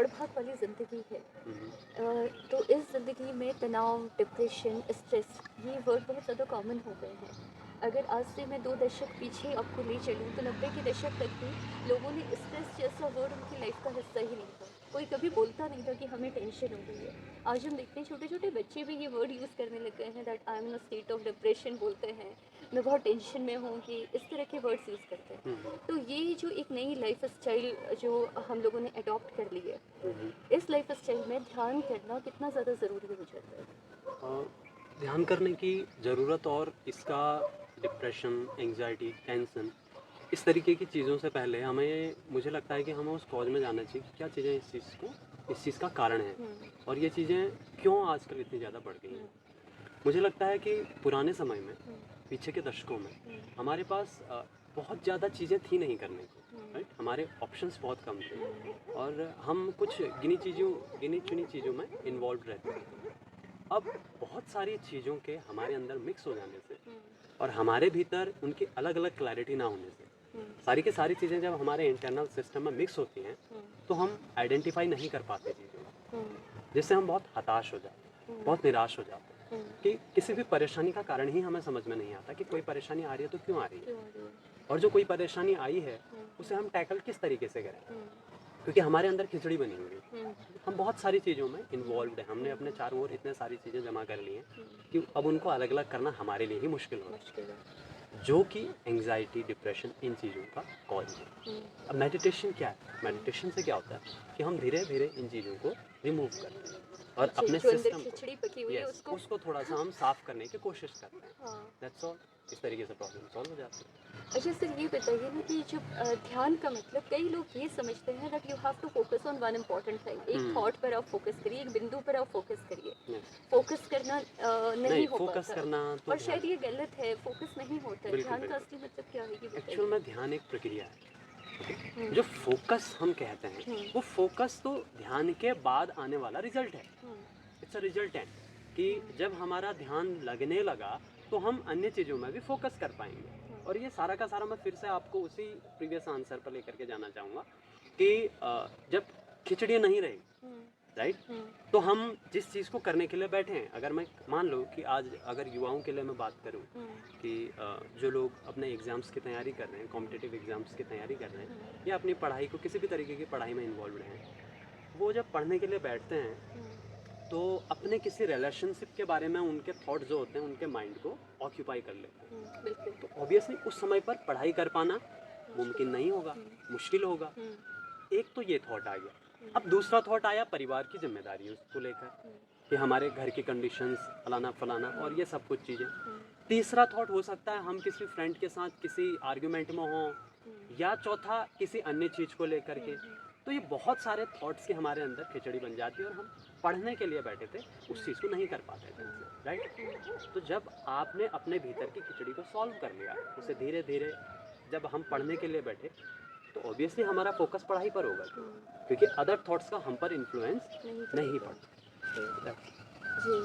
दौड़-भाग वाली ज़िंदगी है। तो इस ज़िंदगी में तनाव, डिप्रेशन, स्ट्रेस ये वर्ड बहुत ज़्यादा कॉमन हो गए हैं। अगर आज से मैं 2 दशक पीछे आपको ले चलूँ तो 90 के दशक तक भी लोगों ने स्ट्रेस जैसा वर्ड उनकी लाइफ़ का हिस्सा ही नहीं था। कोई कभी बोलता नहीं था कि हमें टेंशन हो गई है। आज हम देखते हैं छोटे-छोटे बच्चे भी ये वर्ड यूज़ करने लग गए हैं that I am in a state of depression बोलते हैं। मैं बहुत टेंशन में हूँ कि इस तरह के वर्ड्स यूज़ करते हैं। हुँ, हुँ। तो ये जो एक नई लाइफ स्टाइल जो हम लोगों ने अडॉप्ट कर ली है, हुँ, हुँ। इस लाइफ स्टाइल में ध्यान करना कितना ज़्यादा ज़रूरी हो जाता है? अ, ध्यान करने की ज़रूरत और इसका डिप्रेशन, एंग्ज़ायटी, टेंशन इस तरीके की चीज़ों से पहले हमें मुझे लगता है कि हमें उस कॉज़ में जानना चाहिए कि क्या चीज़ें इस चीज़ का कारण है हुँ, और ये चीज़ें क्यों आजकल इतनी ज़्यादा बढ़ गई हुँ, हैं। मुझे लगता है कि पुराने समय में, हुँ, पीछे के दशकों में हुँ, हमारे पास बहुत ज़्यादा चीज़ें थी नहीं करने को, हुँ, राइट? हमारे ऑप्शंस बहुत कम थे हुँ, और हम कुछ गिनी-चुनी चीज़ों में इन्वॉल्व्ड रहते थे। अब बहुत सारी चीज़ों के हमारे अंदर मिक्स हो जाने से हुँ, और हमारे भीतर उनकी अलग-अलग क्लैरिटी ना होने से, हुँ, सारी की सारी चीज़ें जब हमारे इंटरनल सिस्टम में मिक्स होती हैं, हुँ, तो हम आइडेंटिफ़ाई नहीं कर पाते चीज़ों को, हुँ, जिससे हम बहुत हताश हो जाते हैं, हुँ, बहुत निराश हो जाते हैं हुँ, कि किसी भी परेशानी का कारण ही हमें समझ में नहीं आता कि कोई परेशानी आ रही है तो क्यों आ रही है? क्यों आ रही है? और जो कोई परेशानी आई है, हुँ, हुँ, उसे हम टैकल किस तरीके से करें? हुँ, क्योंकि हमारे अंदर खिचड़ी बनी हुई है। हुँ, हम बहुत सारी चीज़ों में हुँ, इन्वॉल्व्ड हैं, हमने हुँ, अपने हुँ, चारों ओर इतने सारी चीज़ें जमा कर ली हैं हुँ, कि अब उनको अलग-अलग करना हमारे लिए ही मुश्किल हो रहा मुश्किल है। है, जो कि एंग्ज़ायटी, डिप्रेशन इन चीज़ों का कॉज़ है। हुँ, अब मेडिटेशन क्या है? हुँ, मेडिटेशन से क्या होता है कि हम धीरे-धीरे इन चीज़ों को रिमूव करते हैं और जी, अपने जो अंदर सिस्टम को, खिचड़ी पकी हुई है यस, उसको। उसको थोड़ा-सा हम साफ़ करने की कोशिश करते हैं। हाँ। That's all. इस तरीके से प्रॉब्लम सॉल्व हो जाती है। अच्छा सर ये बताइए ना कि जब ध्यान का मतलब कई लोग ये समझते हैं that you have to focus on one important thing, एक हुँ, थॉट पर आप फोकस करिए, एक बिंदु पर आप फोकस करिए। यस। फोकस करना नहीं, नहीं हो फ़ोकस पाता करना तो और ध्यान शायद ये गलत है, फोकस नहीं होता है। बिल्कुल, ध्यान का बिल्कुल। असली मतलब क्या है ये एक्चुअल बताइए? में ध्यान एक प्रक्रिया है, ओके? हुँ, जो फ़ोकस हम कहते हैं, हुँ, वो फ़ोकस तो ध्यान के बाद आने वाला रिज़ल्ट है। हुँ, इट्स अ रिज़ल्टेंट कि हुँ, जब हमारा ध्यान लगने लगा, तो हम अन्य चीज़ों में भी फ़ोकस कर पाएँगे। हुँ, और ये सारा का सारा मैं फिर से आपको उसी प्रीवियस आंसर पर लेकर के जाना चाहूँगा कि जब खिचड़ी नहीं रही, हुँ, राइट? हुँ, तो हम जिस चीज़ को करने के लिए बैठे हैं, अगर मैं मान लो कि आज अगर युवाओं के लिए मैं बात करूँ हुँ, कि जो लोग अपने एग्ज़ाम्स की तैयारी कर रहे हैं, हुँ, कॉम्पिटिटिव एग्ज़ाम्स की तैयारी कर रहे हुँ, हैं या अपनी पढ़ाई को किसी भी तरीके की पढ़ाई में इन्वॉल्व्ड हैं, वो जब पढ़ने के लिए बैठते हैं, हुँ, तो अपने किसी रिलेशनशिप के बारे में उनके थॉट जो होते हैं, उनके माइंड को ऑक्यूपाई कर लेते हैं। हुँ, बिल्कुल, तो ऑब्वियसली उस समय पर पढ़ाई कर पाना मुश्किल मुमकिन है। नहीं होगा, हुँ, मुश्किल होगा। हुँ, एक तो ये थॉट आ गया। हुँ, अब दूसरा थॉट आया परिवार की ज़िम्मेदारी उसको लेकर हुँ, कि हमारे घर की कंडीशंस फलाना-फलाना हुँ, और ये सब कुछ चीज़ें। हुँ, तीसरा थॉट हो सकता है हम किसी फ्रेंड के साथ किसी आर्गुमेंट में हों हुँ, या चौथा किसी अन्य चीज़ को लेकर हुँ, के। हुँ, तो ये बहुत सारे थॉट्स की हमारे अंदर खिचड़ी बन जाती है और हम पढ़ने के लिए बैठे थे, हुँ, उस चीज़ को नहीं कर पाते ढंग हुँ, से, राइट? हुँ, तो जब आपने अपने भीतर की खिचड़ी को सॉल्व कर लिया, हुँ, उसे धीरे-धीरे जब हम हुँ, पढ़ने के लिए बैठे, तो ऑब्वियसली हमारा फ़ोकस पढ़ाई पर होगा हुँ, क्योंकि अदर थॉट्स का हम पर इन्फ्लुएंस नहीं नहीं पड़ेगा। जी, पड़ता। जी।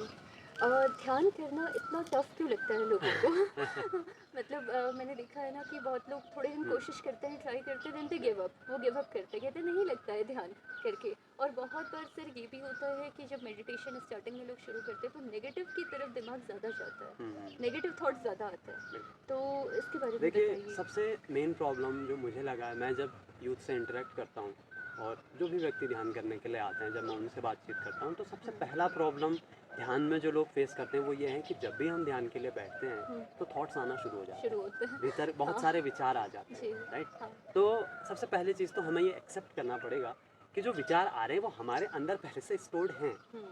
ध्यान करना इतना टफ़ क्यों लगता है लोगों को? मतलब मैंने देखा है ना कि बहुत लोग थोड़े दिन हुँ, कोशिश करते हैं, ट्राई करते हैं, देन दे गिव अप, वो गिव अप करते हैं, कहते हैं नहीं लगता है ध्यान करके। और बहुत बार सर ये भी होता है कि जब मेडिटेशन स्टार्टिंग में लोग शुरू करते हैं, तो नेगेटिव की तरफ दिमाग ज़्यादा जाता है, हुँ, हुँ, नेगेटिव थॉट्स ज़्यादा आता है। बिल्कुल। तो इसके बारे में देखिए, बताइए? सबसे मेन प्रॉब्लम जो मुझे लगा है, मैं जब यूथ से इंटरेक्ट करता हूँ और जो भी व्यक्ति ध्यान करने के लिए आते हैं, जब मैं उनसे बातचीत करता हूँ, तो सबसे हुँ, पहला प्रॉब्लम ध्यान में जो लोग फेस करते हैं, वो ये है कि जब भी हम ध्यान के लिए बैठते हैं, हुँ, तो थॉट्स आना शुरू हो जाते शुरू हैं। होता है। भीतर बहुत हाँ, सारे विचार आ जाते जी, हैं, राइट? हाँ, तो सबसे पहली चीज़ तो हमें ये एक्सेप्ट करना पड़ेगा कि जो विचार आ रहे हैं, वो हमारे अंदर पहले से स्टोर्ड हैं, हुँ,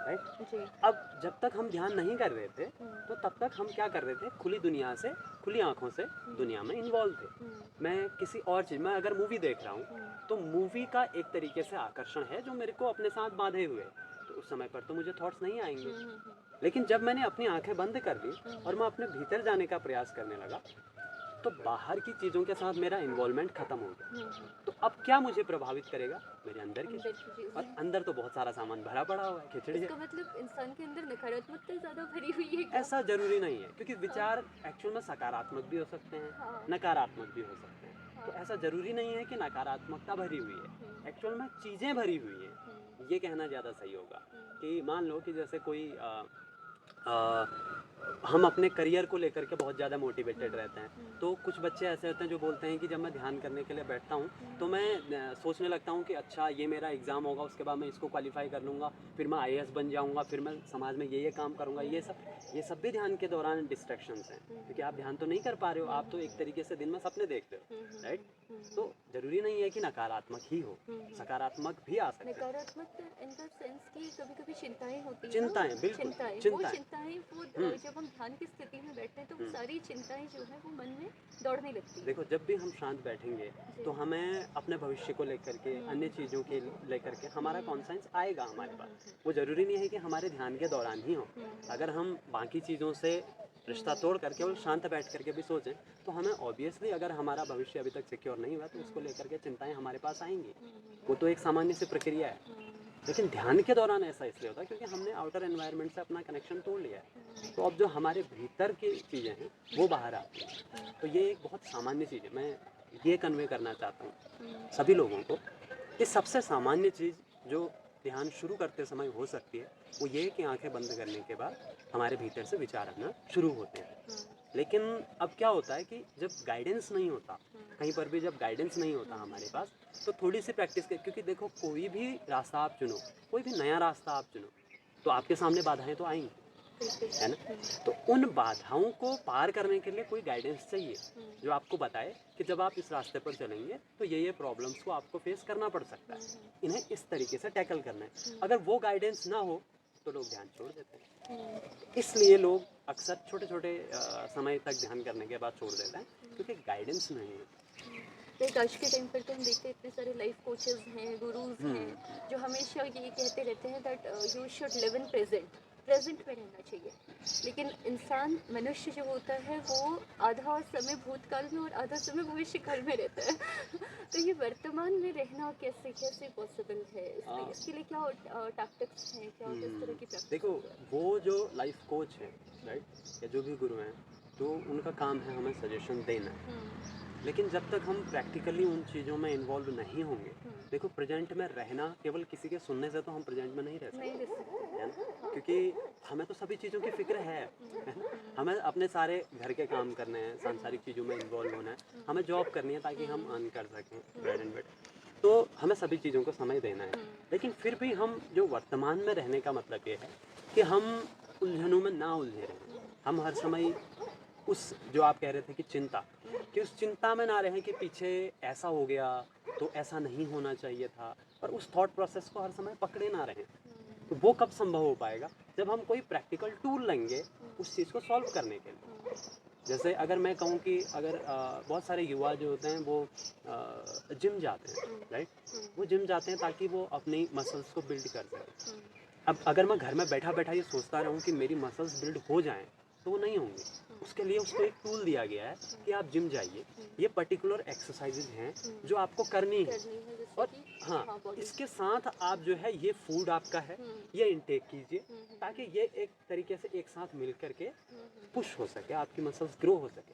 राइट? जी, अब जब तक हम ध्यान नहीं कर रहे थे, हुँ, तो तब तक हम क्या कर रहे थे, खुली दुनिया से, खुली आँखों से हुँ, दुनिया में इन्वॉल्व थे। हुँ, मैं किसी और चीज़ मैं अगर मूवी देख रहा हूँ, हुँ, तो मूवी का एक तरीके से आकर्षण है जो मेरे को अपने साथ बाँधे हुए है। तो उस समय पर तो मुझे थॉट्स नहीं आएँगे। हुँ, हुँ, हुँ, लेकिन जब मैंने अपनी आँखें बंद कर ली हुँ, और मैं अपने भीतर जाने का प्रयास करने लगा, तो बाहर की चीज़ों के साथ मेरा इन्वॉल्वमेंट ख़त्म हो गया। हुँ, हुँ, तो अब क्या मुझे प्रभावित करेगा? मेरे अंदर की अंदर की चीज़। और चीज़ें। अंदर तो बहुत सारा सामान भरा पड़ा हुआ है, खिचड़ी है। इसका मतलब इंसान के अंदर नकारात्मकता ज़्यादा भरी हुई है क्या? ऐसा ज़रूरी नहीं है क्योंकि हाँ, विचार एक्चुअल में सकारात्मक भी हो सकते हैं, हाँ, नकारात्मक भी हो सकते हैं। तो ऐसा ज़रूरी नहीं है कि नकारात्मकता भरी हुई है, एक्चुअल में चीज़ें भरी हुई हैं, ये कहना ज़्यादा सही होगा। कि मान लो कि जैसे कोई अ, हम अपने करियर को लेकर के बहुत ज़्यादा मोटिवेटेड रहते हैं, तो कुछ बच्चे ऐसे होते हैं जो बोलते हैं कि जब मैं ध्यान करने के लिए बैठता हूँ तो मैं सोचने लगता हूँ कि अच्छा ये मेरा एग्ज़ाम होगा, उसके बाद मैं इसको क्वालिफाई कर लूँगा, फिर मैं आईएएस बन जाऊँगा, फिर मैं समाज में ये काम करूँगा। ये सब भी ध्यान के दौरान डिस्ट्रैक्शंस हैं, क्योंकि आप ध्यान तो नहीं कर पा रहे हो, आप तो एक तरीके से दिन में सपने देखते हो, राइट? तो ज़रूरी नहीं है कि नकारात्मक ही हो, सकारात्मक भी आ सकते हैं। नकारात्मक इन द सेंस कि कभी-कभी चिंताएँ होती हैं ना, चिंताएँ, बिल्कुल, चिंताएँ, चिंताएँ। जब हम ध्यान की स्थिति में बैठते हैं तो वो सारी चिंताएँ जो हैं वो मन में दौड़ने लगती हैं। देखो, जब भी हम शांत बैठेंगे तो जी। हमें अपने भविष्य को लेकर के, अन्य चीज़ों के लेकर के हमारा कॉन्शियस आएगा हमारे पास। वो ज़रूरी नहीं है कि हमारे ध्यान के दौरान ही हो। अगर हम बाकी चीज़ों से रिश्ता तोड़ करके और शांत बैठ करके भी सोचें, तो हमें ऑब्वियसली, अगर हमारा भविष्य अभी तक सिक्योर नहीं हुआ तो उसको लेकर के चिंताएँ हमारे पास आएँगी। वो तो एक सामान्य सी प्रक्रिया है। लेकिन ध्यान के दौरान ऐसा इसलिए होता है क्योंकि हमने आउटर एनवायरनमेंट से अपना कनेक्शन तोड़ लिया है। तो अब जो हमारे भीतर की चीज़ें हैं वो बाहर आती हैं। तो ये एक बहुत सामान्य चीज़ है। मैं ये कन्वे करना चाहता हूँ सभी लोगों को कि सबसे सामान्य चीज़ जो ध्यान शुरू करते समय हो सकती है वो ये है कि आंखें बंद करने के बाद हमारे भीतर से विचार आना शुरू होते हैं। लेकिन अब क्या होता है कि जब गाइडेंस नहीं होता, कहीं पर भी जब गाइडेंस नहीं होता हमारे पास, तो थोड़ी सी प्रैक्टिस कर, क्योंकि देखो कोई भी रास्ता आप चुनो, कोई भी नया रास्ता आप चुनो, तो आपके सामने बाधाएं तो आएंगी, है ना? तो उन बाधाओं को पार करने के लिए कोई गाइडेंस चाहिए जो आपको बताए कि जब आप इस रास्ते पर चलेंगे तो ये प्रॉब्लम्स को आपको फेस करना पड़ सकता है, इन्हें इस तरीके से टैकल करना है। अगर वो गाइडेंस ना हो तो लोग ध्यान छोड़ देते हैं। इसलिए लोग अक्सर छोटे छोटे समय तक ध्यान करने के बाद छोड़ देते हैं क्योंकि गाइडेंस नहीं है। लाइक आज के टाइम पर तो हम देखते हैं इतने सारे लाइफ कोचेस हैं, गुरुज हैं जो हमेशा ये कहते रहते हैं that you should live in present में रहना चाहिए। लेकिन इंसान मनुष्य जो होता है वो आधा समय भूतकाल में और आधा समय भविष्यकाल में रहता है तो ये वर्तमान में रहना कैसे कैसे पॉसिबल है, इसके लिए क्या टैक्टिक्स हैं, क्या किस तरह की प्रैक्टिस? देखो, वो जो लाइफ कोच है, राइट, या जो भी गुरु हैं, तो उनका काम है हमें सजेशन देना। लेकिन जब तक हम प्रैक्टिकली उन चीज़ों में इन्वॉल्व नहीं होंगे, देखो प्रेजेंट में रहना केवल किसी के सुनने से तो हम प्रेजेंट में नहीं रह नहीं सकते, रह सकते। है ना? क्योंकि हमें तो सभी चीज़ों की फिक्र है ना? हमें अपने सारे घर के काम करने हैं, सांसारिक चीज़ों में इन्वॉल्व होना है, हमें जॉब करनी है ताकि हम अर्न कर सकें ब्रेड एंड बटर, तो हमें सभी चीज़ों को समय देना है। लेकिन फिर भी हम जो वर्तमान में रहने का मतलब ये है कि हम उलझनों में ना उलझे रहें। हम हर समय उस, जो आप कह रहे थे कि चिंता, कि उस चिंता में ना रहें कि पीछे ऐसा हो गया तो ऐसा नहीं होना चाहिए था, और उस थॉट प्रोसेस को हर समय पकड़े ना रहें। तो वो कब संभव हो पाएगा? जब हम कोई प्रैक्टिकल टूल लेंगे उस चीज़ को सॉल्व करने के लिए। जैसे अगर मैं कहूँ कि अगर बहुत सारे युवा जो होते हैं वो जिम जाते हैं, राइट? वो जिम जाते हैं ताकि वो अपनी मसल्स को बिल्ड कर सकें। अब अगर मैं घर में बैठा बैठा ये सोचता रहूँ कि मेरी मसल्स बिल्ड हो जाएं, तो वो नहीं होंगी। उसके लिए उसको एक टूल दिया गया है कि आप जिम जाइए, ये पर्टिकुलर एक्सरसाइजेज हैं जो आपको करनी है, और हाँ, इसके साथ आप जो है ये फूड आपका है, ये इनटेक कीजिए ताकि ये एक तरीके से एक साथ मिल करके पुश हो सके, आपकी मसल्स ग्रो हो सके।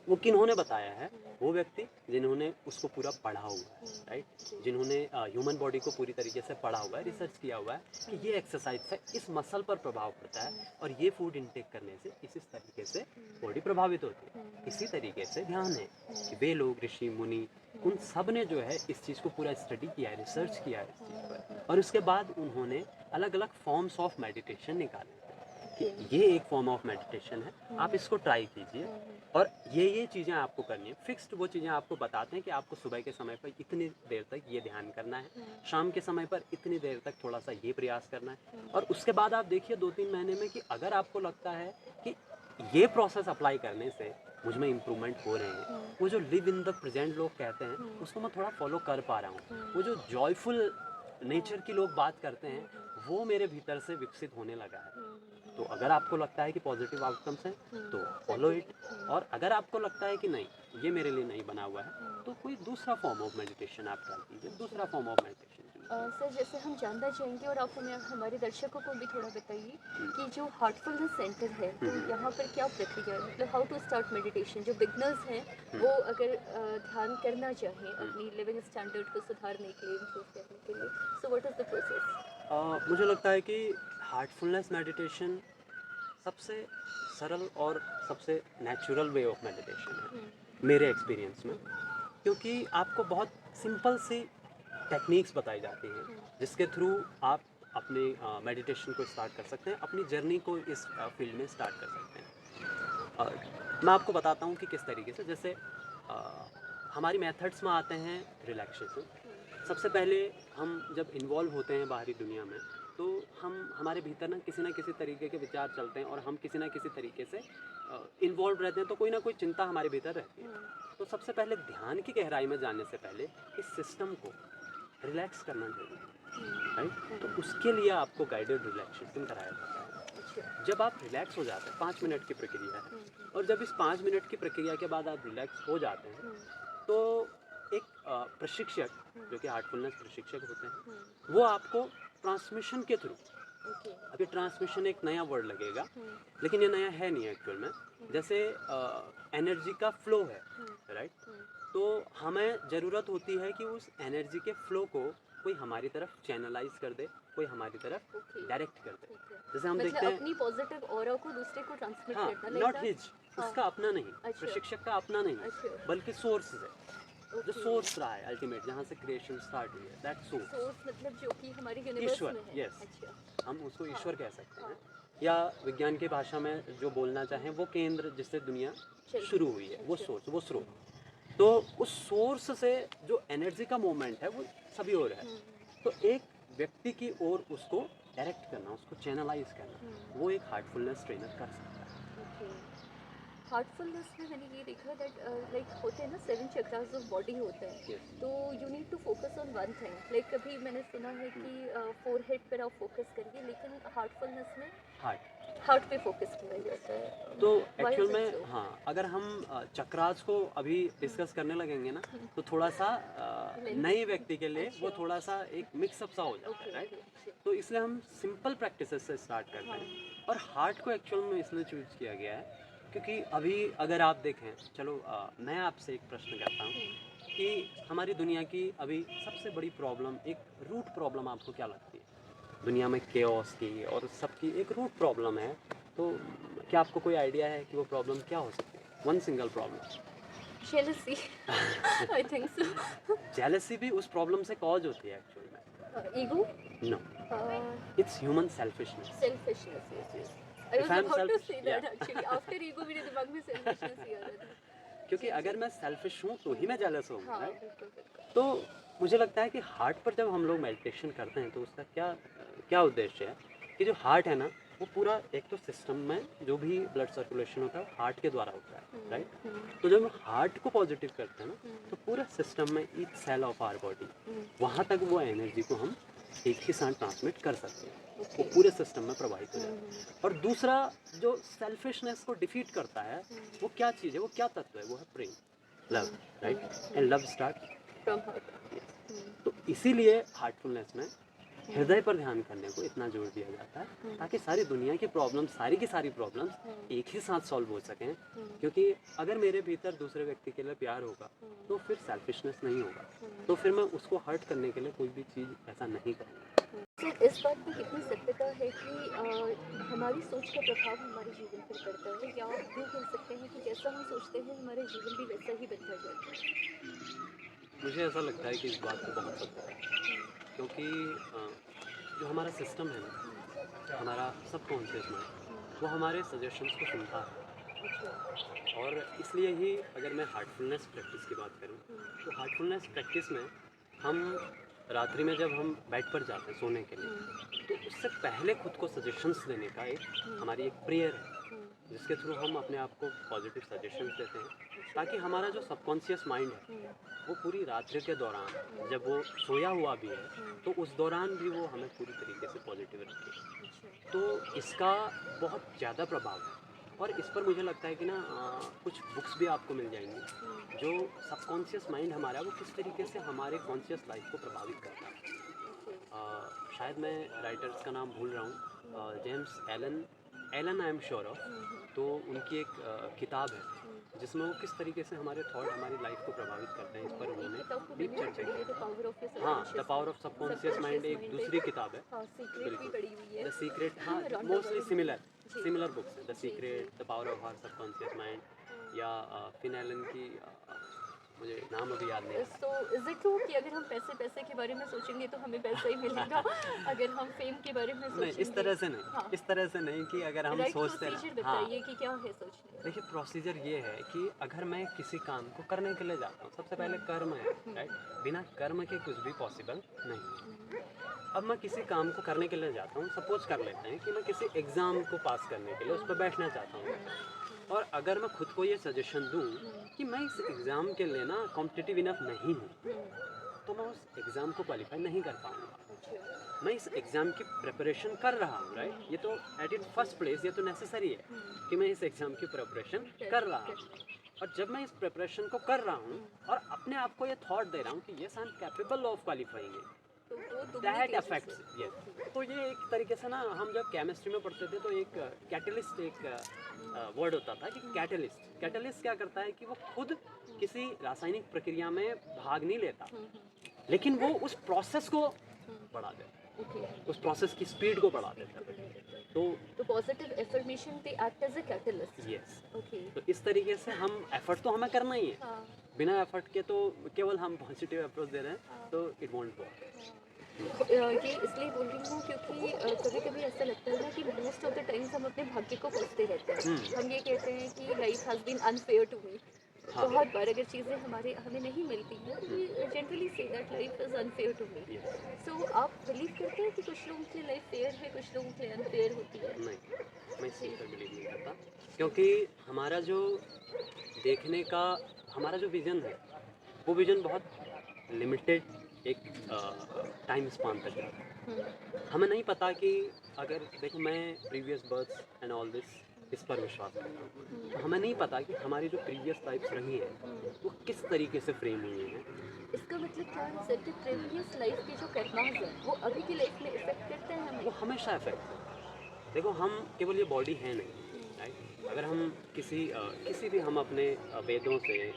वो किन्होंने बताया है? वो व्यक्ति जिन्होंने उसको पूरा पढ़ा हुआ है, राइट? जिन्होंने ह्यूमन बॉडी को पूरी तरीके से पढ़ा हुआ है, रिसर्च किया हुआ है कि ये एक्सरसाइज से इस मसल पर प्रभाव पड़ता है और ये फूड इनटेक करने से इस तरीके से बॉडी प्रभावित होती है। इसी तरीके से ध्यान है कि वे लोग, ऋषि मुनि, उन सब ने जो है इस चीज़ को पूरा स्टडी किया है, रिसर्च किया है इस चीज़ पर, और उसके बाद उन्होंने अलग अलग फॉर्म्स ऑफ मेडिटेशन निकाले कि ये एक फॉर्म ऑफ मेडिटेशन है, आप इसको ट्राई कीजिए, और ये चीज़ें आपको करनी है। फिक्स्ड वो चीज़ें आपको बताते हैं कि आपको सुबह के समय पर इतनी देर तक ये ध्यान करना है, शाम के समय पर इतनी देर तक थोड़ा सा ये प्रयास करना है, और उसके बाद आप देखिए 2-3 महीने में कि अगर आपको लगता है कि ये प्रोसेस अप्लाई करने से मुझ में इम्प्रूवमेंट हो रहे हैं, वो जो लिव इन द प्रेजेंट लोग कहते हैं उसको मैं थोड़ा फॉलो कर पा रहा हूँ, वो जो जॉयफुल नेचर की लोग बात करते हैं वो मेरे भीतर से विकसित होने लगा है। तो अगर आपको लगता है कि पॉजिटिव आउटकम्स हैं तो फॉलो इट, और अगर आपको लगता है कि नहीं ये मेरे लिए नहीं बना हुआ है तो कोई दूसरा फॉर्म ऑफ मेडिटेशन आप ट्राई कीजिए, दूसरा फॉर्म ऑफ मेडिटेशन चुनिए। सर जैसे हम जानना चाहेंगे और आप हमें हमारे दर्शकों को भी थोड़ा बताइए कि जो हार्टफुलनेस सेंटर है तो यहाँ पर क्या प्रक्रिया है, मतलब हाउ टू स्टार्ट मेडिटेशन। जो बिगनर्स हैं वो अगर ध्यान करना चाहें अपनी लिविंग स्टैंडर्ड को सुधारने के लिए, इम्प्रूव करने के लिए, so what is the process? मुझे लगता है कि हार्टफुलनेस मेडिटेशन सबसे सरल और सबसे नेचुरल वे ऑफ मेडिटेशन है मेरे एक्सपीरियंस में, क्योंकि आपको बहुत सिंपल सी टेक्निक्स बताई जाती हैं जिसके थ्रू आप अपने मेडिटेशन को स्टार्ट कर सकते हैं, अपनी जर्नी को इस फील्ड में स्टार्ट कर सकते हैं। मैं आपको बताता हूँ कि किस तरीके से। जैसे हमारी मेथड्स में आते हैं रिलैक्सेशन। सबसे पहले हम जब इन्वॉल्व होते हैं बाहरी दुनिया में तो हम हमारे भीतर ना किसी तरीके के विचार चलते हैं और हम किसी ना किसी तरीके से इन्वॉल्व रहते हैं, तो कोई ना कोई चिंता हमारे भीतर रहती है। तो सबसे पहले ध्यान की गहराई में जाने से पहले इस सिस्टम को रिलैक्स करना जरूरी है, राइट। तो उसके लिए आपको गाइडेड रिलैक्सेशन कराया जाता है। जब आप रिलैक्स हो जाते हैं, 5 मिनट की प्रक्रिया है, और जब इस 5 मिनट की प्रक्रिया के बाद आप रिलैक्स हो जाते हैं तो एक प्रशिक्षक जो कि हार्टफुलनेस प्रशिक्षक होते हैं वो आपको ट्रांसमिशन के थ्रू, अभी ट्रांसमिशन एक नया वर्ड लगेगा लेकिन ये नया है नहीं एक्चुअल में, जैसे एनर्जी का फ्लो है, राइट। तो हमें ज़रूरत होती है कि उस एनर्जी के फ्लो को कोई हमारी तरफ चैनलाइज कर दे, कोई हमारी तरफ डायरेक्ट कर दे। जैसे हम देखते हैं अपनी पॉजिटिव ऑरा को दूसरे को ट्रांसमिट हाँ, करना, नॉट हिज, उसका अपना नहीं, अच्छा। प्रशिक्षक का अपना नहीं, अच्छा। बल्कि सोर्स है, जो सोर्स रहा है अल्टीमेट, जहाँ से क्रिएशन स्टार्ट हुई है, दैट सोर्स मतलब जो कि हमारे यूनिवर्स ईश्वर, में है। यस, अच्छा। हम उसको ईश्वर कह सकते हैं, या विज्ञान की भाषा में जो बोलना चाहें वो केंद्र जिससे दुनिया शुरू हुई है, वो सोर्स, वो स्रोत। तो उस सोर्स से जो एनर्जी का मूवमेंट है वो सभी ओर है, तो एक व्यक्ति की ओर उसको डायरेक्ट करना, उसको चैनलाइज करना, वो एक हार्टफुलनेस ट्रेनर कर सकता है। हार्टफुलनेस में मैंने ये देखा दैट लाइक होते हैं ना 7 चक्रास ऑफ बॉडी होते हैं, Yes. तो you need to focus on one thing. Like कभी मैंने सुना है कि फोरहेड पर आप फोकस करिए, लेकिन हार्टफुलनेस में हार्ट पे फोकस किया जाता है। तो Why एक्चुअल is it में so? हाँ, अगर हम चक्रास को अभी डिस्कस करने लगेंगे ना तो थोड़ा सा नए व्यक्ति के लिए वो थोड़ा सा एक मिक्सअप सा हो जाता है, राइट। तो इसलिए हम सिंपल प्रैक्टिसेस से स्टार्ट करते हैं, और हार्ट को एक्चुअल में इसलिए चूज किया गया है क्योंकि अभी अगर आप देखें, चलो मैं आपसे एक प्रश्न करता हूँ कि हमारी दुनिया की अभी सबसे बड़ी प्रॉब्लम, एक रूट प्रॉब्लम आपको क्या लगती है? दुनिया में केओस की और सबकी एक रूट प्रॉब्लम है, तो क्या आपको कोई आइडिया है कि वो प्रॉब्लम क्या हो सकती है? One single problem. Jealousy. I think so. Jealousy भी उस प्रॉब्लम से कॉज होती है एक्चुअल में। Ego? No, it's human selfishness. Selfishness. Yes. I If was I am about to selfish, say that actually. After ego मेरे दिमाग में selfishness ही आ रहा था। क्योंकि अगर मैं सेल्फिश हूँ तो ही मैं जेलस होऊंगा, हाँ, राइट। बिल्कुल। तो मुझे लगता है कि हार्ट पर जब हम लोग मेडिटेशन करते हैं तो उसका क्या उद्देश्य है कि जो हार्ट है ना वो पूरा एक तो सिस्टम में जो भी ब्लड सर्कुलेशन होता है हार्ट के द्वारा होता है, राइट। तो जब हम हार्ट को पॉजिटिव करते हैं ना तो पूरा सिस्टम में each cell of our body वहाँ तक वो एनर्जी को हम एक ही साथ ट्रांसमिट कर सकते हैं, वो पूरे सिस्टम में प्रवाहित हो जाता है। और दूसरा जो सेल्फिशनेस को डिफीट करता है वो क्या चीज़ है, वो क्या तत्व है? वो है प्रेम, love, right. And love start From heart. तो इसीलिए हार्टफुलनेस में हृदय पर ध्यान करने को इतना जोर दिया जाता है ताकि सारी दुनिया की प्रॉब्लम्स, सारी की सारी प्रॉब्लम्स एक ही साथ सॉल्व हो सकें। क्योंकि अगर मेरे भीतर दूसरे व्यक्ति के लिए प्यार होगा तो फिर सेल्फिशनेस नहीं होगा, तो फिर मैं उसको हर्ट करने के लिए कोई भी चीज़ ऐसा नहीं करूँगा। तो इस बात में कितनी सत्यता है कि हमारी सोच का प्रभाव हमारे जीवन पर पड़ता है, या यूँ कह सकते हैं कि जैसा हम सोचते हैं हमारा जीवन भी वैसा ही बनता जाता है? मुझे ऐसा लगता है कि इस बात को बहुत सत्य है, क्योंकि जो हमारा सिस्टम है ना, हमारा सबकॉन्शियस माइंड, वो हमारे सजेशंस को सुनता है। और इसलिए ही अगर मैं हार्टफुलनेस प्रैक्टिस की बात करूं तो हार्टफुलनेस प्रैक्टिस में हम रात्रि में जब हम बेड पर जाते हैं सोने के लिए तो उससे पहले खुद को सजेशंस देने का एक हमारी एक प्रेयर है जिसके थ्रू हम अपने आप को पॉजिटिव सजेशंस देते हैं ताकि हमारा जो सबकॉन्शियस माइंड है वो पूरी रात्रि के दौरान जब वो सोया हुआ भी है तो उस दौरान भी वो हमें पूरी तरीके से पॉजिटिव रखे। तो इसका बहुत ज़्यादा प्रभाव है, और इस पर मुझे लगता है कि ना कुछ बुक्स भी आपको मिल जाएंगी जो सबकॉन्शियस माइंड हमारा वो किस तरीके से हमारे कॉन्शियस लाइफ को प्रभावित करता है। शायद मैं राइटर्स का नाम भूल रहा हूँ, James Allen Allen I am sure of. तो उनकी एक किताब है जिसमें वो किस तरीके से हमारे थॉट हमारी लाइफ को प्रभावित करते हैं, इस पर एक उन्होंने किताब को डीप मैंने भी चर्चा पढ़ी है, की। द पावर ऑफ योर हाँ, the subconscious power of subconscious mind एक माइंड। दूसरी किताब है। हाँ, सीक्रेट भी बिल्कुल, पढ़ी हुई है। द सीक्रेट, हाँ, Around the mostly world। Similar जी। सिमिलर बुक्स हैं, द जी, secret, the power of our subconscious mind, या फिन एलन की मुझे नाम अभी याद नहीं आ रहा। सो इज इट ट्रू कि अगर हम पैसे पैसे के बारे में सोचेंगे तो हमें पैसा ही मिलेगा, अगर हम फेम के बारे में सोचेंगे? नहीं, इस तरह से नहीं, हाँ। इस तरह से नहीं कि अगर हम राइट सोचते प्रोसीजर हैं। हाँ, बताइए कि क्या है सोचने? देखिए प्रोसीजर ये है कि अगर मैं किसी काम को करने के लिए जाता हूँ, सबसे पहले कर्म है, राइट। बिना कर्म के कुछ भी पॉसिबल नहीं। अब मैं किसी काम को करने के लिए जाता हूँ, सपोज कर लेते हैं कि मैं किसी एग्ज़ाम को पास करने के लिए उस पर बैठना चाहता हूँ, और अगर मैं खुद को ये सजेशन दूँ कि मैं इस एग्ज़ाम के लिए ना कॉम्पिटिटिव इनफ नहीं हूँ, तो मैं उस एग्ज़ाम को क्वालिफाई नहीं कर पाऊँगा। अच्छा। मैं इस एग्ज़ाम की प्रिपरेशन कर रहा हूँ, राइट। ये तो एट इट फर्स्ट प्लेस ये तो नेसेसरी है कि मैं इस एग्ज़ाम की प्रिपरेशन कर रहा हूँ। और जब मैं इस प्रिपरेशन को कर रहा हूँ और अपने आप को ये थॉट दे रहा हूँ कि yes I am capable of qualifying it, तो वो दुगनी दैट तेजी अफेक्ट्स, से। यस। तो ये एक तरीके से ना, हम जब केमिस्ट्री में पढ़ते थे तो एक कैटलिस्ट एक वर्ड होता था कि कैटलिस्ट। कैटलिस्ट क्या करता है कि वो खुद किसी रासायनिक प्रक्रिया में भाग नहीं लेता, लेकिन वो उस प्रोसेस को बढ़ा देता है, ओके। उस प्रोसेस की स्पीड को बढ़ा देता है। तो positive affirmation they act as a catalyst. Yes, okay. तो इस तरीके से हम एफर्ट तो हमें करना ही है। हाँ। बिना एफर्ट के तो केवल हम पॉजिटिव अप्रोच दे रहे हैं, हाँ। तो इट वोंट गो। ये इसलिए बोल रही हूँ क्योंकि कभी कभी ऐसा लगता है ना कि मोस्ट ऑफ द टाइम्स हम अपने भाग्य को कोसते रहते हैं। हम ये कहते हैं कि life has been unfair to me. हाँ। बहुत बार अगर चीज़ें हमें नहीं मिलती हैं, we generally say that life is unfair to me. So आप बिलीव करते हैं कि कुछ लोगों की लाइफ फेयर है, कुछ लोगों की अनफेयर होती है? नहीं, मैं इस चीज़ पर बिलीव नहीं करता, क्योंकि हमारा जो देखने का हमारा जो विज़न है, वो विज़न बहुत लिमिटेड एक टाइम स्पान तक जाता है। हमें नहीं पता कि अगर देखो, मैं previous births and all this इस पर विश्वास करता हूँ, तो हमें नहीं पता कि हमारी जो प्रीवियस लाइफ्स रही हैं वो किस तरीके से फ्रेम हुई हैं। इसका मतलब क्या है सर कि प्रीवियस लाइफ के जो कर्मास हैं वो अभी की लाइफ में इफेक्ट करते हैं हमें? वो हमेशा इफेक्ट है। देखो, हम केवल ये बॉडी है नहीं, राइट। अगर हम किसी भी हम अपने वेदों से,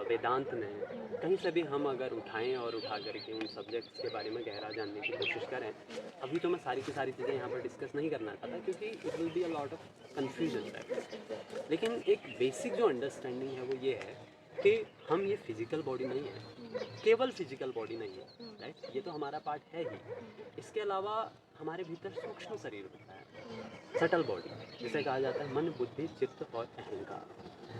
वेदांत में कहीं से भी हम अगर उठाएं और उठा करके उन सब्जेक्ट्स के बारे में गहरा जानने की कोशिश करें, अभी तो मैं सारी की सारी चीज़ें यहाँ पर डिस्कस नहीं करना चाहता क्योंकि it will be a lot of confusion, right. लेकिन एक बेसिक जो अंडरस्टैंडिंग है वो ये है कि हम ये फिजिकल बॉडी नहीं है, केवल फिजिकल बॉडी नहीं है, राइट। ये तो हमारा पार्ट है ही। इसके अलावा हमारे भीतर सूक्ष्म शरीर होता है, सटल बॉडी, जिसे कहा जाता है मन, बुद्धि, चित्त और अहंकार,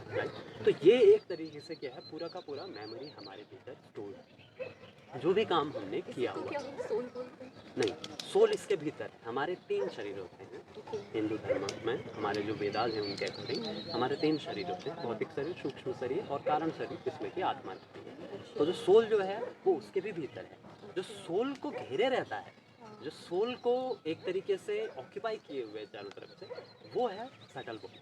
राइट। तो ये एक तरीके से क्या है, पूरा का पूरा मेमोरी हमारे भीतर स्टोर है, जो भी काम हमने किया इसको हुआ। क्या हम सोल बोलते हैं? नहीं, सोल इसके भीतर है। हमारे 3 शरीर होते हैं हिंदू धर्म में, हमारे जो वेदास हैं उनके अकॉर्डिंग हमारे 3 शरीर होते हैं, भौतिक शरीर, सूक्ष्म शरीर और कारण शरीर, जिसमें कि आत्मा रहती है। तो जो सोल जो है वो उसके भी भीतर है। जो सोल को घेरे रहता है, जो सोल को एक तरीके से ऑक्यूपाई किए हुए चारों तरफ से, वो है सटल बॉडी,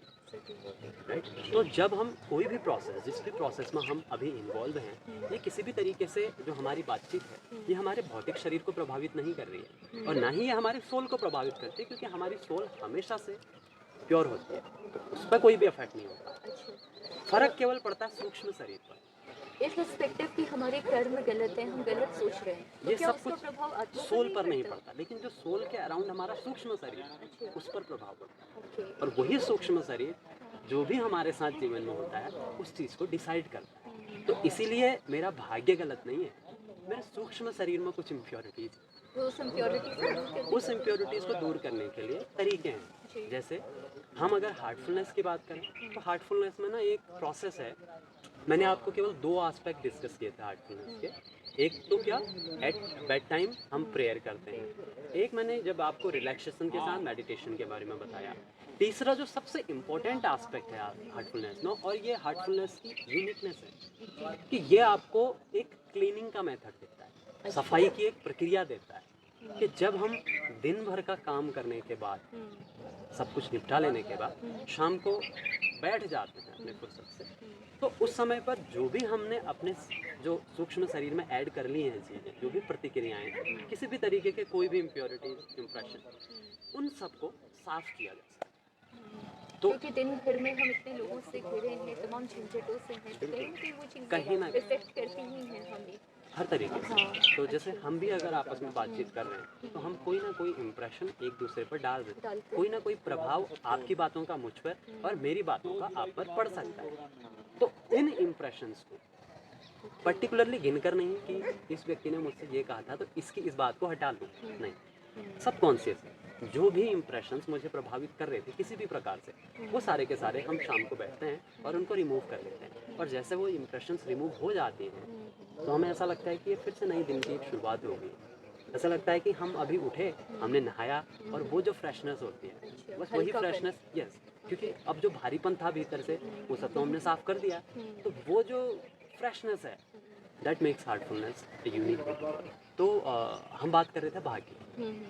राइट। तो जब हम कोई भी प्रोसेस, जिस भी प्रोसेस में हम अभी इन्वॉल्व हैं, ये किसी भी तरीके से जो हमारी बातचीत है ये हमारे भौतिक शरीर को प्रभावित नहीं कर रही है और ना ही ये हमारे सोल को प्रभावित करती है, क्योंकि हमारी सोल हमेशा से प्योर होती है, तो उस पर कोई भी इफेक्ट नहीं होता। अच्छा। फर्क केवल पड़ता है सूक्ष्म शरीर पर। इस पर्सपेक्टिव कि हमारे कर्म गलत हैं, हम गलत सोच रहे हैं, तो ये क्या सब उसका कुछ प्रभाव आत्मा सोल पर नहीं पड़ता? पड़ता, लेकिन जो सोल के अराउंड हमारा सूक्ष्म शरीर अच्छा। उस पर प्रभाव पड़ता है। ओके। और वही सूक्ष्म शरीर जो भी हमारे साथ जीवन में होता है उस चीज़ को डिसाइड करता है। तो इसीलिए मेरा भाग्य गलत नहीं है, मेरे सूक्ष्म शरीर में कुछ इम्प्योरिटीज़, तो उस इम्प्योरिटी उस इम्प्योरिटीज़ को दूर करने के लिए तरीके जी। हैं। जैसे हम अगर हार्टफुलनेस की बात करें तो हार्टफुलनेस में ना एक प्रोसेस है। मैंने आपको केवल 2 एस्पेक्ट डिस्कस किए थे हार्टफुलनेस के। एक तो क्या, एट बेड टाइम हम प्रेयर करते हैं। एक मैंने जब आपको रिलैक्सेशन के साथ मेडिटेशन के बारे में बताया। तीसरा जो सबसे इम्पोर्टेंट एस्पेक्ट है हार्टफुलनेस में, और ये हार्टफुलनेस की यूनिकनेस है कि ये आपको एक क्लीनिंग का मेथड देता है, सफाई की एक प्रक्रिया देता है कि जब हम दिन भर का काम करने के बाद, सब कुछ निपटा लेने के बाद शाम को बैठ जाते हैं अपने फुर्सत से, तो उस समय पर जो भी हमने अपने जो सूक्ष्म शरीर में ऐड कर ली हैं चीज़ें, जो भी प्रतिक्रियाएं हैं, किसी भी तरीके के कोई भी इम्प्योरिटीज इम्प्रेशन, उन सबको साफ किया जा सकता है। तो क्योंकि दिन भर में हम इतने लोगों से घिरे हैं, तमाम झंझटों से हैं, तो कहीं ना कहीं वो कहीं ना चीज़ें इफेक्ट करती ही हैं हमें। हर तरीके से। हाँ, तो जैसे अच्छा। हम भी अगर आपस में बातचीत कर रहे हैं तो हम कोई ना कोई इम्प्रेशन एक दूसरे पर डाल रहे हैं, डालते कोई ना कोई प्रभाव आपकी बातों का मुझ पर और मेरी बातों का आप पर पड़ सकता है। तो इन इम्प्रेशंस को पर्टिकुलरली गिनकर नहीं कि इस व्यक्ति ने मुझसे ये कहा था तो इसकी इस बात को हटा लूँ, नहीं, सबकॉन्शियस जो भी इम्प्रेशंस मुझे प्रभावित कर रहे थे किसी भी प्रकार से, वो सारे के सारे हम शाम को बैठते हैं और उनको रिमूव कर लेते हैं। और जैसे वो इम्प्रेशंस रिमूव हो जाते हैं तो हमें ऐसा लगता है कि ये फिर से नई दिन की एक शुरुआत हो गई। ऐसा लगता है कि हम अभी उठे, हमने नहाया और वो जो फ्रेशनेस होती है बस वही हल्कापन। फ्रेशनेस, यस, क्योंकि अब जो भारीपन था भीतर से वो सब तो हमने साफ कर दिया, तो वो जो फ्रेशनेस है दैट मेक्स हार्टफुलनेस यूनिक। तो हम बात कर रहे थे भाग्य,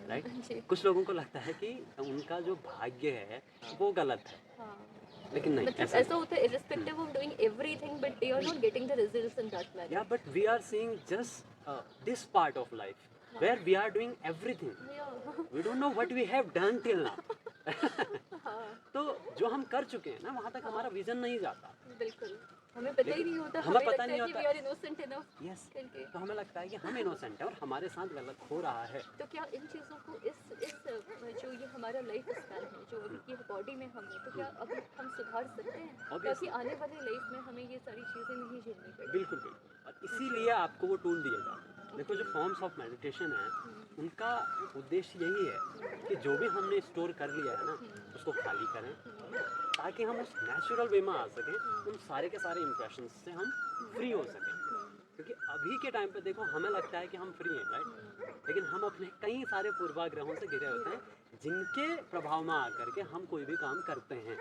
राइट। जी। कुछ लोगों को लगता है कि उनका जो भाग्य है वो गलत है, हाँ, लेकिन नहीं, मतलब ऐसा ऐसा होता है irrespective of doing everything but they are not getting the results in that manner. या but we are seeing just this part of life where we are doing everything, Yeah. We don't know what we have done till now. हाँ, तो जो हम कर चुके हैं ना वहाँ तक हमारा विजन नहीं जाता, बिल्कुल। हमें पता ही नहीं होता, हमें हमें पता लगता नहीं है कि होता। we are innocent enough yes, करके। तो हमें लगता है कि हम इनोसेंट हैं और हमारे साथ गलत हो रहा है। तो क्या इन चीज़ों को इस जो ये हमारा लाइफ स्पैन है, जो अभी की बॉडी में हम है, तो क्या अभी हम सुधार सकते हैं ताकि Obviously. आने वाली लाइफ में हमें ये सारी चीज़ें नहीं झेलनी पड़े? बिल्कुल बिल्कुल, और इसीलिए आपको वो टूल दिए जाते हैं। देखो जो फॉर्म्स ऑफ मेडिटेशन है उनका उद्देश्य यही है कि जो भी हमने स्टोर कर लिया है ना उसको खाली करें ताकि हम उस नेचुरल वे में आ सकें, उन सारे के सारे इम्प्रेशन से हम फ्री हो सकें। क्योंकि अभी के टाइम पे देखो हमें लगता है कि हम फ्री हैं, राइट, लेकिन हम अपने कई सारे पूर्वाग्रहों से घिरे होते हैं जिनके प्रभाव में आकर के हम कोई भी काम करते हैं।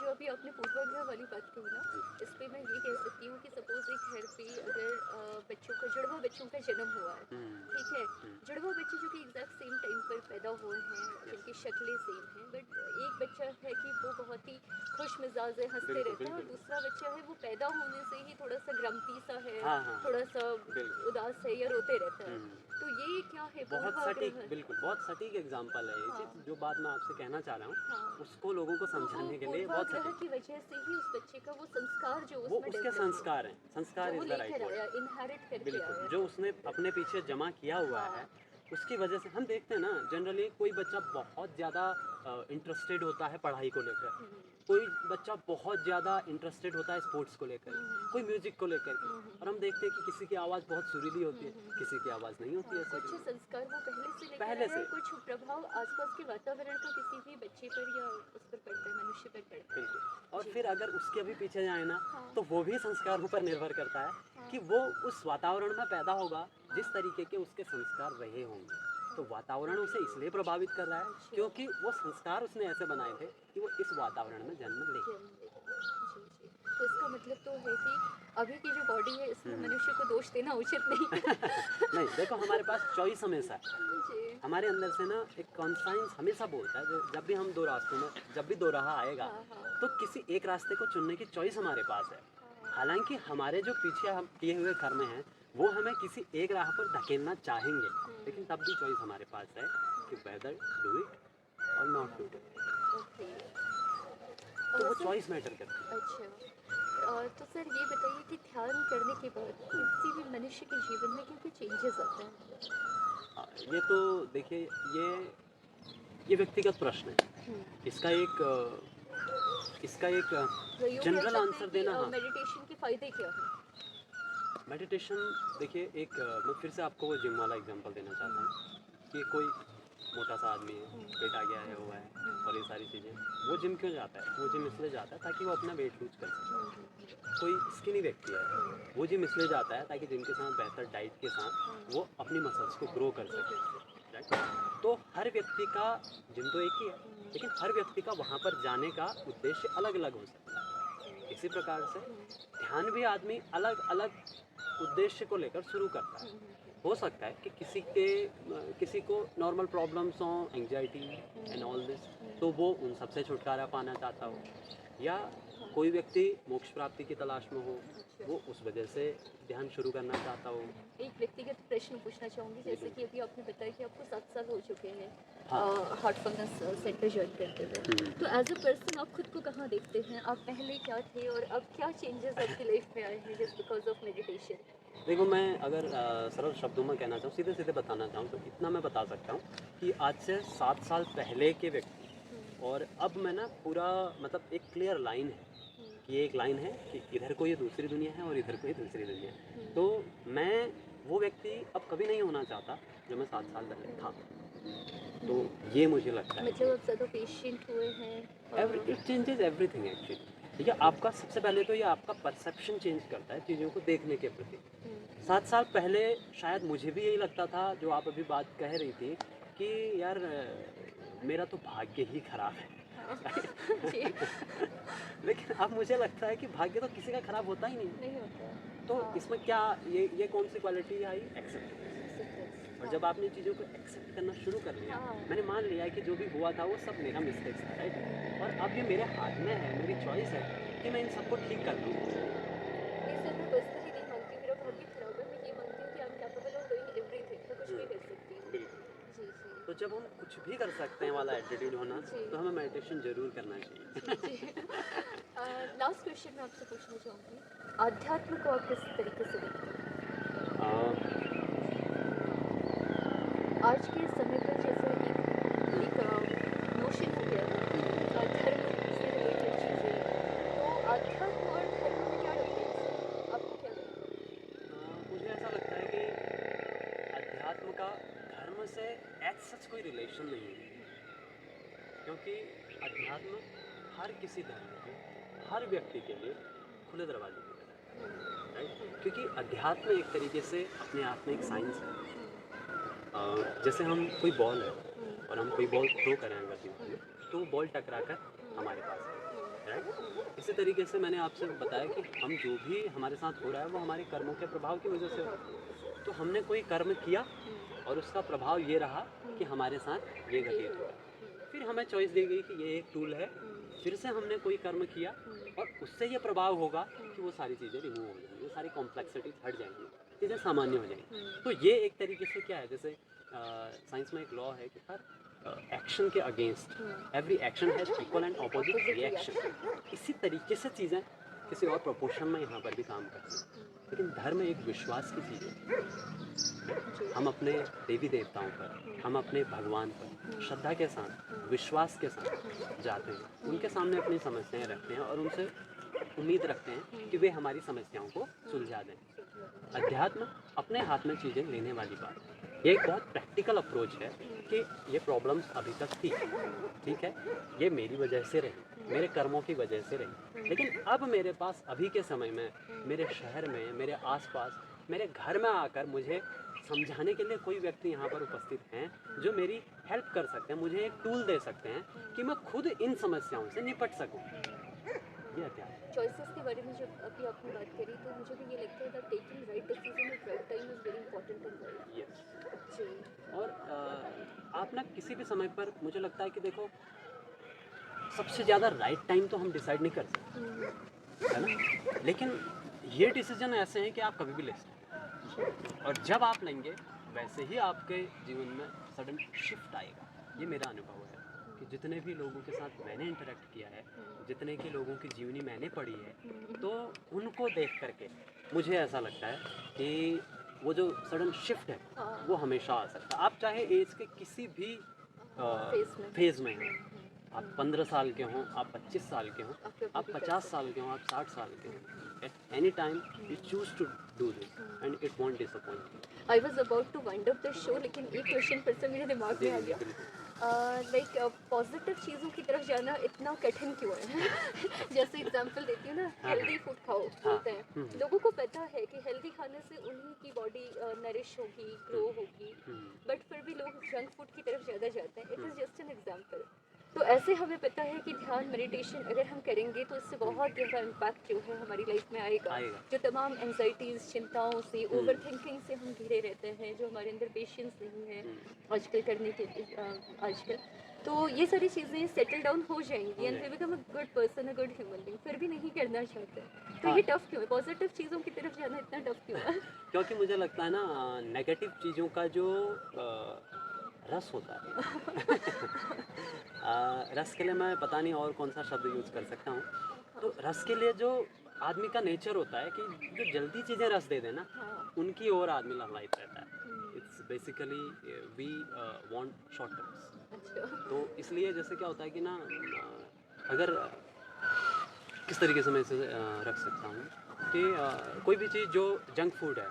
जो अभी आपने पूर्वाग्रह वाली बात कही ना, इस पे मैं ये कह सकती हूँ कि सपोज एक घर पे अगर जुड़वा बच्चों का जन्म हुआ है, ठीक है, जुड़वा बच्चे जो कि एग्जैक्ट सेम टाइम पर पैदा हुए हैं, जिनकी शक्लें सेम हैं, बट एक बच्चा है कि वो बहुत ही खुश मिजाज है, हंसते बिल्कुल, रहता है, और बिल्कुल। दूसरा बच्चा है वो पैदा होने से ही थोड़ा सा ग्रम्पी सा है, हाँ, हाँ, थोड़ा सा बिल्कुल। उदास है या रोते रहता है। तो ये क्या है, बहुत सटीक, पूर्वाग्रह? बिल्कुल बहुत सटीक एग्जांपल है ये हाँ। चीज़, जो बात मैं आपसे कहना चाह रहा हूँ हाँ। उसको लोगों को तो वो समझाने के लिए बहुत पूर्वाग्रह सटीक। की वजह से ही उस बच्चे का वो संस्कार जो वो उसमें उसके develop हुआ, संस्कार हैं, संस्कार जो वो इज द राइट लेकर आया, वर्ड। इनहेरिट करके बिल्कुल, आया। जो उसने अपने पीछे जमा किया हुआ हाँ। है उसकी वजह से हम देखते हैं ना, जनरली कोई बच्चा बहुत ज़्यादा इंटरेस्टेड होता है पढ़ाई को लेकर, कोई बच्चा बहुत ज़्यादा इंटरेस्टेड होता है स्पोर्ट्स को लेकर, कोई म्यूजिक को लेकर के, और हम देखते हैं कि किसी की आवाज़ बहुत सुरीली होती है, किसी की आवाज़ नहीं होती है कुछ सुरीली। संस्कार वो पहले से लेकर पहले आया है, से। कुछ प्रभाव आसपास के वातावरण का किसी भी बच्चे पर या उस पर पड़ता है, मनुष्य पर पड़ता है। बिल्कुल, और जी। फिर अगर उसके भी पीछे जाए ना हाँ। तो वो भी संस्कारों पर निर्भर करता है कि वो उस वातावरण में पैदा होगा जिस तरीके के उसके संस्कार रहे होंगे। तो वातावरण उसे इसलिए प्रभावित कर रहा है अच्छा। क्योंकि वो संस्कार उसने ऐसे बनाए थे कि वो इस वातावरण में जन्म ले। जन्म लेगा। जी जी, तो इसका मतलब तो है कि अभी की जो बॉडी है इसमें मनुष्य को दोष देना उचित नहीं है। नहीं, देखो हमारे पास चॉइस हमेशा है, जी। हमारे अंदर से ना एक कॉन्साइंस हमेशा बोलता है जब भी हम दो रास्तों में, जब भी दो राह आएगा हाँ, हाँ। तो किसी एक रास्ते को चुनने की चॉइस हमारे पास है। हालांकि हमारे जो पीछे हम किए हुए कर्म हैं वो हमें किसी एक राह पर धकेलना चाहेंगे, लेकिन तब भी चॉइस हमारे पास है कि वेदर डू इट और नॉट डू इट। ओके। तो वो सर, चॉइस मैटर करती है। अच्छा, तो सर ये बताइए कि ध्यान करने के बाद किसी भी मनुष्य के जीवन में क्या क्या चेंजेस आते हैं? ये तो देखिए ये व्यक्तिगत प्रश्न है, इसका एक तो यूँ कह जनरल सकते हैं आंसर कि देना। हाँ, मेडिटेशन के फायदे क्या हैं? मेडिटेशन देखिए मैं फिर से आपको वो जिम वाला एग्जांपल देना चाहता हूँ कि कोई मोटा सा आदमी है, पेट आगे आया हुआ है और ये सारी चीज़ें, वो जिम क्यों जाता है? वो जिम इसलिए जाता है ताकि वो अपना वेट लूज कर सके। कोई स्किनी व्यक्ति है, वो जिम इसलिए जाता है ताकि जिम के साथ बेहतर डाइट के साथ वो अपनी मसल्स को ग्रो कर सके, राइट। तो हर व्यक्ति का जिम तो एक ही है, लेकिन हर व्यक्ति का वहाँ पर जाने का उद्देश्य अलग अलग हो सकता है। इसी प्रकार से ध्यान भी आदमी अलग अलग उद्देश्य को लेकर शुरू करता है। हो सकता है कि किसी को नॉर्मल प्रॉब्लम्स हों, एंग्जाइटी एंड ऑल दिस, तो वो उन सब से छुटकारा पाना चाहता हो, या कोई व्यक्ति मोक्ष प्राप्ति की तलाश में हो, अच्छा। वो उस वजह से ध्यान शुरू करना चाहता हो। एक व्यक्तिगत प्रश्न पूछना चाहूँगी, जैसे कि अभी आपने बताया कि आपको 7 साल हो चुके हैं हाँ। हार्टफुलनेस सेंटर ज्वाइन करते हुए। तो एज अ पर्सन आप खुद को कहाँ देखते हैं? आप पहले क्या थे और अब क्या चेंजेस आपकी लाइफ में आए हैं जस्ट बिकॉज ऑफ मेडिटेशन? देखो, मैं अगर सरल शब्दों में कहना चाहूँ, सीधे सीधे बताना चाहूँ, तो इतना मैं बता सकता हूँ कि आज से 7 साल पहले के व्यक्ति और अब मैं ना पूरा मतलब एक क्लियर लाइन है कि ये एक लाइन है कि इधर को ये दूसरी दुनिया है और इधर को ये दूसरी दुनिया है। तो मैं वो व्यक्ति अब कभी नहीं होना चाहता जो मैं 7 साल पहले था। तो ये मुझे लगता है मतलब आप ज़्यादा पेशेंट हुए हैं इट चेंजेस एवरीथिंग एक्चुअली। ठीक है, आपका सबसे पहले तो ये आपका परसेप्शन चेंज करता है चीज़ों को देखने के प्रति। 7 साल पहले शायद मुझे भी यही लगता था जो आप अभी बात कह रही थी कि यार मेरा तो भाग्य ही खराब है। जी। लेकिन अब मुझे लगता है कि भाग्य तो किसी का खराब होता ही नहीं। नहीं होता। तो हाँ। इसमें क्या ये कौन सी क्वालिटी आई? एक्सेप्टेंस। और जब आपने चीज़ों को एक्सेप्ट करना शुरू कर लिया, हाँ। मैंने मान लिया कि जो भी हुआ था वो सब मेरा मिस्टेक्स था, राइट? और अब ये मेरे हाथ में है, मेरी चॉइस है कि मैं इन सबको ठीक कर लूँ। नहीं सर, मैं पर्सनली नहीं मानती हूँ मेरा भाग्य खराब है। मैं ये मानती हूँ कि I am capable of doing everything. मैं कुछ भी कर सकती हूँ। बिल्कुल। जी जी। तो जब हम कुछ भी कर सकते हैं वाला एटीट्यूड होना, जी। तो हमें मेडिटेशन ज़रूर करना चाहिए। जी। लास्ट क्वेश्चन मैं आपसे पूछना चाहूँगी, आध्यात्म को आप किस तरीके से देखते हैं? अ, आज के समय पर जैसे एक नोशन हो गया है धर्म से रिलेटेड चीज़ें, तो अध्यात्म और धर्म में क्या डिफरेंस है? आपको क्या लगता है? मुझे ऐसा लगता है कि अध्यात्म का धर्म से एज सच कोई रिलेशन नहीं है, क्योंकि अध्यात्म हर किसी धर्म के, हर व्यक्ति के लिए खुले दरवाजे की तरह है, राइट? क्योंकि अध्यात्म एक तरीके से अपने आप में एक साइंस है। जैसे हम कोई बॉल है और हम कोई बॉल थ्रो करें अगर दीवार में, तो वो बॉल टकरा कर हमारे पास है, राइट? इसी तरीके से मैंने आपसे बताया कि हम जो भी हमारे साथ हो रहा है वो हमारे कर्मों के प्रभाव की वजह से हो रहा है। तो हमने कोई कर्म किया और उसका प्रभाव ये रहा कि हमारे साथ ये घटित हुआ। फिर हमें चॉइस दी गई कि ये एक टूल है, फिर से हमने कोई कर्म किया और उससे ये प्रभाव होगा कि वो सारी चीज़ें रिमूव हो जाएंगी, वो सारी कॉम्प्लेक्सिटीज हट जाएंगी, चीज़ें सामान्य हो जाएंगी। तो ये एक तरीके से क्या है, जैसे साइंस में एक लॉ है कि हर एक्शन के against every action has equal and opposite reaction. इसी तरीके से चीज़ें किसी और प्रोपोर्शन में यहाँ पर भी काम करती हैं। लेकिन धर्म एक विश्वास की चीज़ है। हम अपने देवी देवताओं पर, हम अपने भगवान पर श्रद्धा के साथ, विश्वास के साथ जाते हैं, उनके सामने अपनी समस्याएं रखते हैं और उनसे उम्मीद रखते हैं कि वे हमारी समस्याओं को सुलझा दें। अध्यात्म अपने हाथ में चीज़ें लेने वाली बात है। ये एक बहुत प्रैक्टिकल अप्रोच है कि ये प्रॉब्लम्स अभी तक थी, ठीक है, ये मेरी वजह से रही, मेरे कर्मों की वजह से रही, लेकिन अब मेरे पास अभी के समय में मेरे शहर में, मेरे आसपास, मेरे घर में आकर मुझे समझाने के लिए कोई व्यक्ति यहाँ पर उपस्थित हैं जो मेरी हेल्प कर सकते हैं, मुझे एक टूल दे सकते हैं कि मैं खुद इन समस्याओं से निपट सकूँ। ये अध्यात्म। चॉइसेस के बारे में जब अभी आपने बात करी, तो मुझे भी ये लगता है that taking right decision at right time is very important in life. Yes. जी। और आप ना किसी भी समय पर, मुझे लगता है कि देखो, सबसे ज़्यादा राइट टाइम तो हम डिसाइड नहीं कर सकते, है ना? लेकिन ये डिसीजन ऐसे हैं कि आप कभी भी ले सकते हैं, और जब आप लेंगे वैसे ही आपके जीवन में सडन शिफ्ट आएगा। ये मेरा अनुभव है कि जितने भी लोगों के साथ मैंने इंटरेक्ट किया है, जितने के लोगों की जीवनी मैंने पढ़ी है, तो उनको देख करके मुझे ऐसा लगता है कि वो जो सडन शिफ्ट है वो हमेशा आ सकता है। आप चाहे एज के किसी भी फेज़ में हो, आप 15 साल के हों, आप 25 साल के हों, आप 50 साल के हों, आप 60 साल के हों, at any time you choose to do this and it won't disappoint you. I was about to wind up the show, लेकिन एक क्वेश्चन फिर से मेरे दिमाग में आ गया। लाइक पॉजिटिव चीज़ों की तरफ जाना इतना कठिन क्यों है? जैसे एग्जांपल देती हूँ ना, हेल्दी फूड खाओ बोलते हैं, लोगों को पता है कि हेल्दी खाने से उन्हीं की बॉडी नरिश होगी, ग्रो होगी, बट फिर भी लोग जंक फूड की तरफ ज़्यादा जाते हैं। It is just an example. तो ऐसे हमें पता है कि ध्यान मेडिटेशन अगर हम करेंगे तो इससे बहुत गहरा इम्पैक्ट जो है हमारी लाइफ में आएगा। जो तमाम एंजाइटीज़, चिंताओं से, ओवर थिंकिंग से हम घिरे रहते हैं, जो हमारे अंदर पेशेंस नहीं है आजकल करने के आजकल, तो ये सारी चीज़ें सेटल डाउन हो जाएंगी एंड जाएंगी। We become a good person, a good human being, फिर भी नहीं करना चाहते। तो हाँ, ये टफ क्यों है? पॉजिटिव चीज़ों की तरफ जाना इतना टफ क्यों है? क्योंकि मुझे लगता है ना नेगेटिव चीज़ों का जो रस होता है रस के लिए मैं पता नहीं और कौन सा शब्द यूज़ कर सकता हूँ। तो रस के लिए जो आदमी का नेचर होता है कि जो जल्दी चीज़ें रस दे देना हाँ। उनकी ओर आदमी ललायत रहता है। It's basically we want shortcuts. अच्छा। तो इसलिए जैसे क्या होता है कि ना अगर किस तरीके से मैं इसे रख सकता हूँ कि कोई भी चीज़ जो जंक फूड है,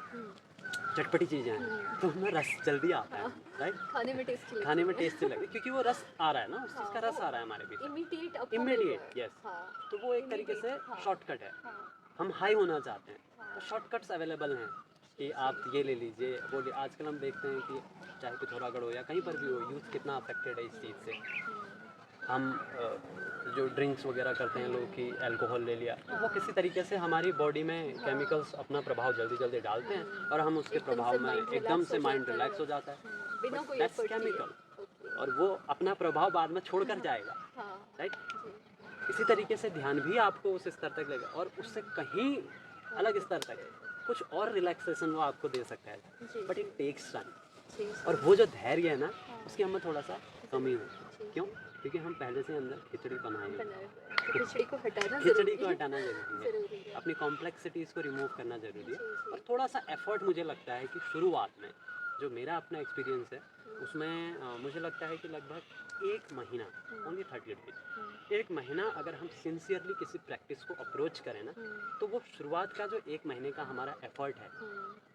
चटपटी चीज़ें हैं, तो उनमें रस जल्दी आता है, राइट? खाने में टेस्टी खाने में लगती है। टेस्टी लगे क्योंकि वो रस आ रहा है ना, उस चीज़ का रस आ रहा है हमारे भीतर। इमीडिएट आपको मिल रहा इमीडिएट, है। यस। हाँ। तो वो एक तरीके से Immediate, हाँ। शॉर्टकट है। हाँ। हम हाई होना चाहते हैं, हाँ। तो शॉर्टकट्स अवेलेबल हैं कि आप ये ले लीजिए, वो ले। आजकल हम देखते हैं कि चाहे पिथौरागढ़ हो या कहीं पर भी हो, यूथ कितना अफेक्टेड है इस चीज़ से। हम जो ड्रिंक्स वगैरह करते हैं लोग कि अल्कोहल ले लिया, तो वो किसी तरीके से हमारी बॉडी में केमिकल्स अपना प्रभाव जल्दी जल्दी डालते हैं और हम उसके एकदम प्रभाव से में mind एकदम relax से हो माइंड जाता है। रिलैक्स हो जाता है। बिना बट कोई दैट्स एफर्ट किए। Chemical okay. और वो अपना प्रभाव बाद में छोड़कर जाएगा, हाँ। राइट? जी। इसी तरीके से ध्यान भी आपको उस स्तर तक लेगा और उससे कहीं अलग स्तर तक कुछ और रिलैक्सेशन वो आपको दे सकता है, जी। But it takes time. जी। और वो जो धैर्य है ना, हाँ। उसकी हमें थोड़ा सा कमी हो। जी। क्यों? क्योंकि हम पहले से अंदर खिचड़ी बनाए हैं। बनाए हुए हैं। तो खिचड़ी को हटाना खिचड़ी ज़रूरी को है। हटाना ज़रूरी है, ज़रूरी है। अपनी कॉम्प्लेक्सिटीज़ को रिमूव करना ज़रूरी है जी, जी। और थोड़ा सा एफर्ट मुझे लगता है कि शुरुआत में जो मेरा अपना एक्सपीरियंस है उसमें मुझे लगता है कि लगभग 1 महीना, ओनली 30 डेज, 1 महीना अगर हम सिंसियरली किसी प्रैक्टिस को अप्रोच करें ना, तो वो शुरुआत का जो 1 महीने का हमारा एफर्ट है,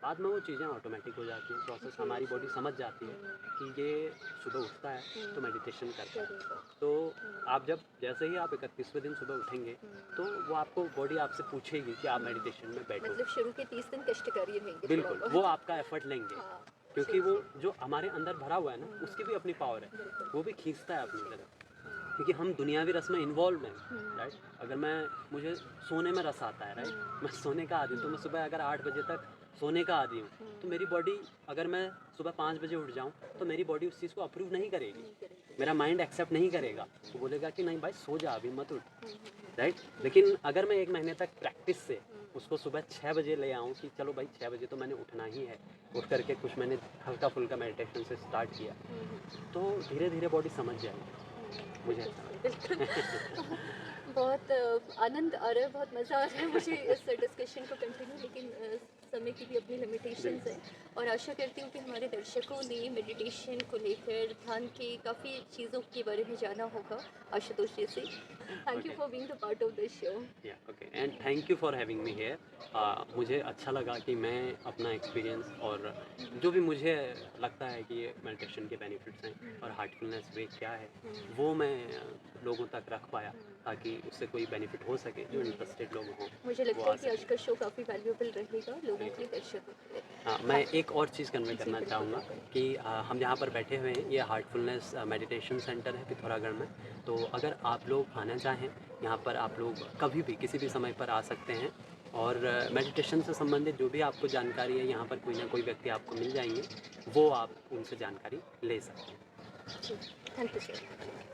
बाद में वो चीज़ें ऑटोमेटिक हो जाती हैं, प्रोसेस जी, हमारी जी। बॉडी समझ जाती है कि ये सुबह उठता है तो मेडिटेशन करता है। करेगा। तो आप जब जैसे ही आप 31वें दिन सुबह उठेंगे तो वो आपको बॉडी आपसे पूछेगी कि आप मेडिटेशन में बैठो। मतलब शुरू के 30 दिन कष्टकारी रहेंगे थोड़ा बिल्कुल, बहुत। वो आपका एफर्ट लेंगे हाँ। क्योंकि जी, वो जी। जो हमारे अंदर भरा हुआ है ना उसकी भी अपनी पावर है, बिल्कुल। वो भी खींचता है अपनी तरफ क्योंकि हम दुनियावी रस में इन्वॉल्व हैं, राइट? अगर मुझे सोने में रस आता है, राइट? मैं सोने का आदी हूँ, तो मैं सुबह अगर 8 बजे तक सोने का आदी हूँ तो मेरी बॉडी, अगर मैं सुबह 5 बजे उठ जाऊँ तो मेरी बॉडी उस चीज़ को अप्रूव नहीं करेगी, नहीं करेंगे। मेरा माइंड एक्सेप्ट नहीं करेगा, वो बोलेगा कि नहीं भाई सो जा, अभी मत उठ, राइट? लेकिन अगर मैं 1 महीने तक प्रैक्टिस से उसको सुबह 6 बजे ले आऊँ कि चलो भाई 6 बजे तो मैंने उठना ही है, उठ करके कुछ मैंने हल्का फुल्का मेडिटेशन से स्टार्ट किया, तो धीरे धीरे बॉडी समझ जाएगी, मुझे ऐसा लगता है। बिल्कुल। बहुत आनंद आ रहा है, बहुत मज़ा आ रहा है मुझे इस डिस्कशन को कंटिन्यू, लेकिन समय की भी अपनी लिमिटेशंस है और आशा करती हूँ कि हमारे दर्शकों ने मेडिटेशन को लेकर ध्यान के काफ़ी चीज़ों के बारे में जाना होगा आशुतोष जी से। Thank you Okay. For being the part of this show. Yeah okay and thank you for having me here. मुझे अच्छा लगा कि मैं अपना एक्सपीरियंस और जो भी मुझे लगता है कि ये मेडिटेशन के बेनिफिट्स हैं और हार्टफुलनेस वे क्या है वो मैं लोगों तक रख पाया ताकि उससे कोई बेनिफिट हो सके, जो इंटरेस्टेड लोग हों मुझे वो लगता आ है कि आज सकें। का शो काफ़ी वैल्यूएबल रहेगा लोगों के लिए, दर्शकों के लिए। हाँ, मैं एक और चीज़ कन्वे करना बिल्कुल, चाहूँगा बिल्कुल। कि हम जहाँ पर बैठे हुए हैं ये हार्टफुलनेस मेडिटेशन सेंटर है पिथौरागढ़ में। तो अगर आप लोग आना चाहें यहाँ पर, आप लोग कभी भी किसी भी समय पर आ सकते हैं और मेडिटेशन से संबंधित जो भी आपको जानकारी है यहाँ पर कोई ना कोई व्यक्ति आपको मिल जाएंगे, वो आप उनसे जानकारी ले सकते हैं। जी, थैंक यू सर।